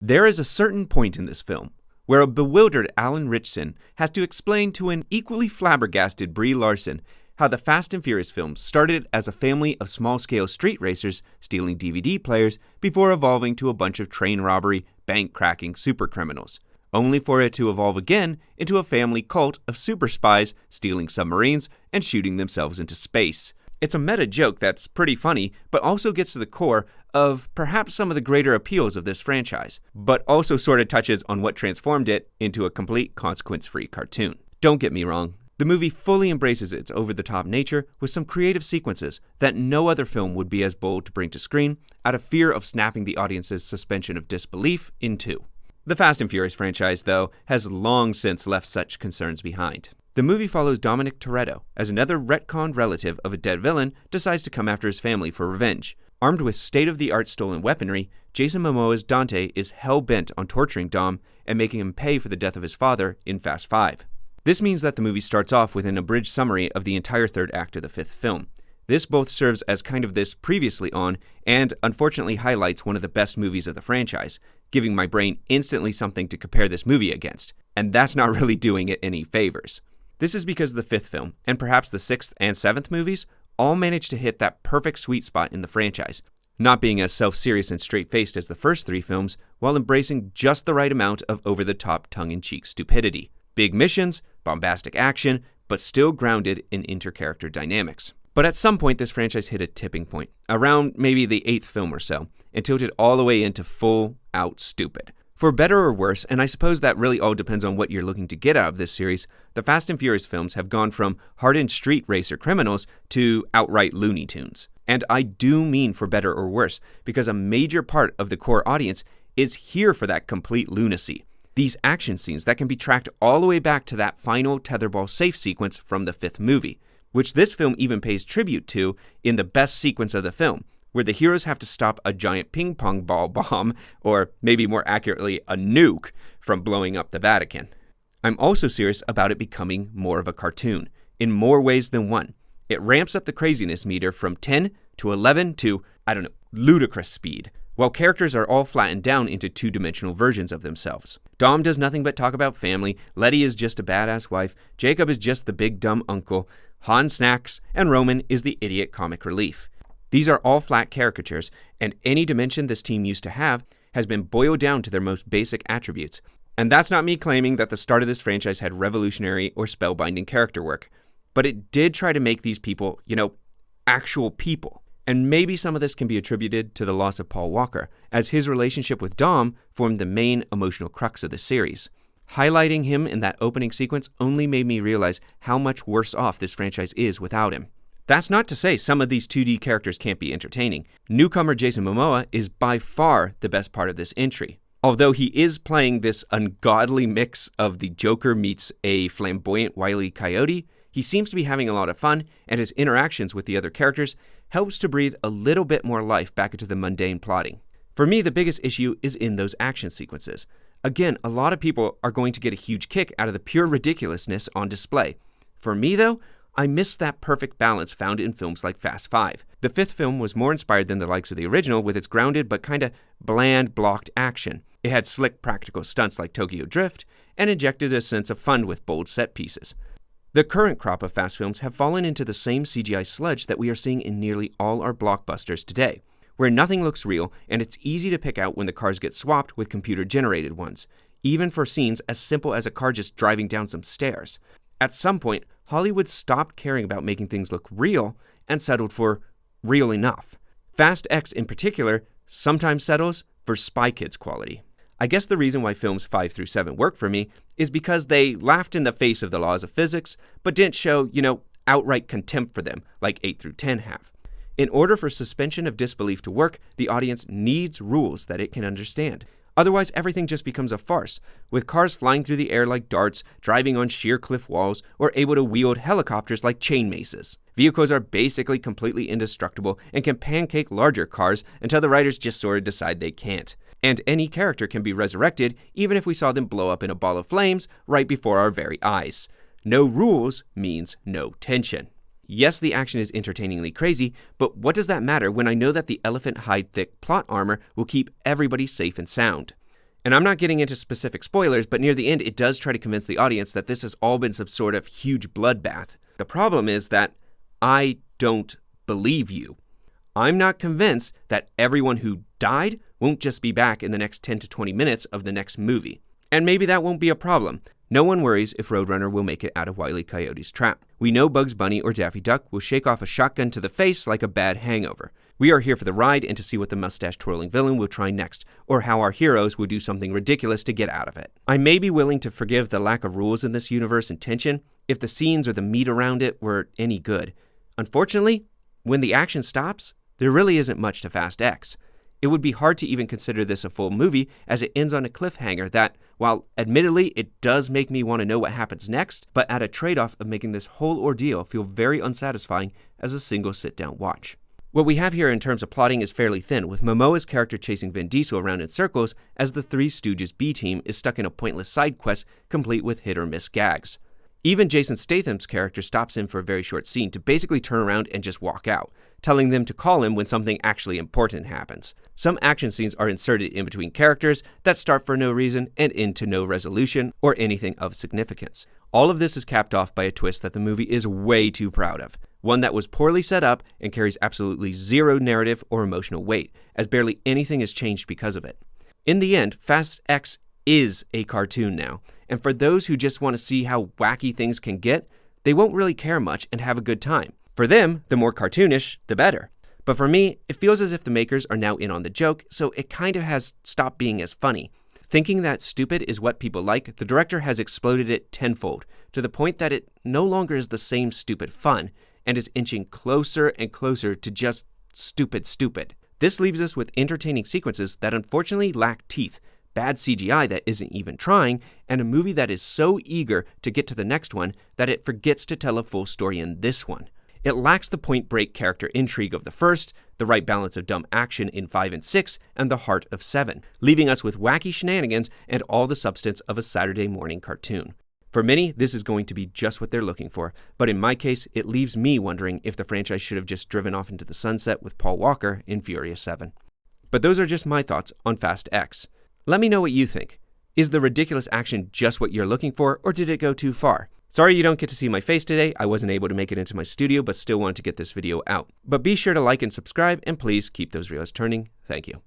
There is a certain point in this film where a bewildered Alan Ritchson has to explain to an equally flabbergasted Brie Larson how the Fast and Furious films started as a family of small-scale street racers stealing DVD players before evolving to a bunch of train robbery, bank-cracking supercriminals, only for it to evolve again into a family cult of super spies stealing submarines and shooting themselves into space. It's a meta joke that's pretty funny, but also gets to the core of perhaps some of the greater appeals of this franchise, but also sort of touches on what transformed it into a complete consequence-free cartoon. Don't get me wrong, the movie fully embraces its over-the-top nature with some creative sequences that no other film would be as bold to bring to screen out of fear of snapping the audience's suspension of disbelief in two. The Fast and Furious franchise, though, has long since left such concerns behind. The movie follows Dominic Toretto as another retconned relative of a dead villain decides to come after his family for revenge. Armed with state-of-the-art stolen weaponry, Jason Momoa's Dante is hell-bent on torturing Dom and making him pay for the death of his father in Fast 5. This means that the movie starts off with an abridged summary of the entire third act of the fifth film. This both serves as kind of this previously on and unfortunately highlights one of the best movies of the franchise, giving my brain instantly something to compare this movie against, and that's not really doing it any favors. This is because the fifth film, and perhaps the sixth and seventh movies, all managed to hit that perfect sweet spot in the franchise, not being as self-serious and straight-faced as the first three films, while embracing just the right amount of over-the-top tongue-in-cheek stupidity. Big missions, bombastic action, but still grounded in inter-character dynamics. But at some point this franchise hit a tipping point, around maybe the eighth film or so, and tilted all the way into full-out stupid. For better or worse, and I suppose that really all depends on what you're looking to get out of this series, the Fast and Furious films have gone from hardened street racer criminals to outright Looney Tunes. And I do mean for better or worse, because a major part of the core audience is here for that complete lunacy. These action scenes that can be tracked all the way back to that final tetherball safe sequence from the fifth movie, which this film even pays tribute to in the best sequence of the film, where the heroes have to stop a giant ping pong ball bomb, or maybe more accurately, a nuke, from blowing up the Vatican. I'm also serious about it becoming more of a cartoon, in more ways than one. It ramps up the craziness meter from 10 to 11 to, ludicrous speed, while characters are all flattened down into two-dimensional versions of themselves. Dom does nothing but talk about family, Letty is just a badass wife, Jacob is just the big dumb uncle, Han snacks, and Roman is the idiot comic relief. These are all flat caricatures, and any dimension this team used to have has been boiled down to their most basic attributes. And that's not me claiming that the start of this franchise had revolutionary or spellbinding character work, but it did try to make these people, actual people. And maybe some of this can be attributed to the loss of Paul Walker, as his relationship with Dom formed the main emotional crux of the series. Highlighting him in that opening sequence only made me realize how much worse off this franchise is without him. That's not to say some of these 2D characters can't be entertaining. Newcomer Jason Momoa is by far the best part of this entry. Although he is playing this ungodly mix of the Joker meets a flamboyant Wile E. Coyote, he seems to be having a lot of fun, and his interactions with the other characters helps to breathe a little bit more life back into the mundane plotting. For me, the biggest issue is in those action sequences. Again, a lot of people are going to get a huge kick out of the pure ridiculousness on display. For me, though, I miss that perfect balance found in films like Fast 5. The fifth film was more inspired than the likes of the original with its grounded but kinda bland blocked action. It had slick practical stunts like Tokyo Drift and injected a sense of fun with bold set pieces. The current crop of Fast films have fallen into the same CGI sludge that we are seeing in nearly all our blockbusters today, where nothing looks real and it's easy to pick out when the cars get swapped with computer-generated ones, even for scenes as simple as a car just driving down some stairs. At some point, Hollywood stopped caring about making things look real and settled for real enough. Fast X in particular sometimes settles for Spy Kids quality. I guess the reason why films 5 through 7 work for me is because they laughed in the face of the laws of physics, but didn't show, outright contempt for them like 8 through 10 have. In order for suspension of disbelief to work, the audience needs rules that it can understand. Otherwise, everything just becomes a farce, with cars flying through the air like darts, driving on sheer cliff walls, or able to wield helicopters like chain maces. Vehicles are basically completely indestructible and can pancake larger cars until the writers just sort of decide they can't. And any character can be resurrected even if we saw them blow up in a ball of flames right before our very eyes. No rules means no tension. Yes, the action is entertainingly crazy, but what does that matter when I know that the elephant hide thick plot armor will keep everybody safe and sound? And I'm not getting into specific spoilers, but near the end it does try to convince the audience that this has all been some sort of huge bloodbath. The problem is that I don't believe you. I'm not convinced that everyone who died won't just be back in the next 10 to 20 minutes of the next movie. And maybe that won't be a problem. No one worries if Roadrunner will make it out of Wile E. Coyote's trap. We know Bugs Bunny or Daffy Duck will shake off a shotgun to the face like a bad hangover. We are here for the ride and to see what the mustache-twirling villain will try next, or how our heroes will do something ridiculous to get out of it. I may be willing to forgive the lack of rules in this universe and tension if the scenes or the meat around it were any good. Unfortunately, when the action stops, there really isn't much to Fast X. It would be hard to even consider this a full movie, as it ends on a cliffhanger that, while admittedly it does make me want to know what happens next, but at a trade-off of making this whole ordeal feel very unsatisfying as a single sit-down watch. What we have here in terms of plotting is fairly thin, with Momoa's character chasing Vin Diesel around in circles as the Three Stooges B-team is stuck in a pointless side quest complete with hit-or-miss gags. Even Jason Statham's character stops in for a very short scene to basically turn around and just walk out, telling them to call him when something actually important happens. Some action scenes are inserted in between characters that start for no reason and end to no resolution or anything of significance. All of this is capped off by a twist that the movie is way too proud of, one that was poorly set up and carries absolutely zero narrative or emotional weight, as barely anything has changed because of it. In the end, Fast X is a cartoon now, and for those who just want to see how wacky things can get, they won't really care much and have a good time. For them, the more cartoonish, the better. But for me, it feels as if the makers are now in on the joke, so it kind of has stopped being as funny. Thinking that stupid is what people like, the director has exploded it tenfold, to the point that it no longer is the same stupid fun, and is inching closer and closer to just stupid. This leaves us with entertaining sequences that unfortunately lack teeth, bad CGI that isn't even trying, and a movie that is so eager to get to the next one that it forgets to tell a full story in this one. It lacks the point-break character intrigue of the first, the right balance of dumb action in 5 and 6, and the heart of 7, leaving us with wacky shenanigans and all the substance of a Saturday morning cartoon. For many, this is going to be just what they're looking for, but in my case, it leaves me wondering if the franchise should have just driven off into the sunset with Paul Walker in Furious 7. But those are just my thoughts on Fast X. Let me know what you think. Is the ridiculous action just what you're looking for, or did it go too far? Sorry you don't get to see my face today. I wasn't able to make it into my studio, but still wanted to get this video out. But be sure to like and subscribe, and please keep those reels turning. Thank you.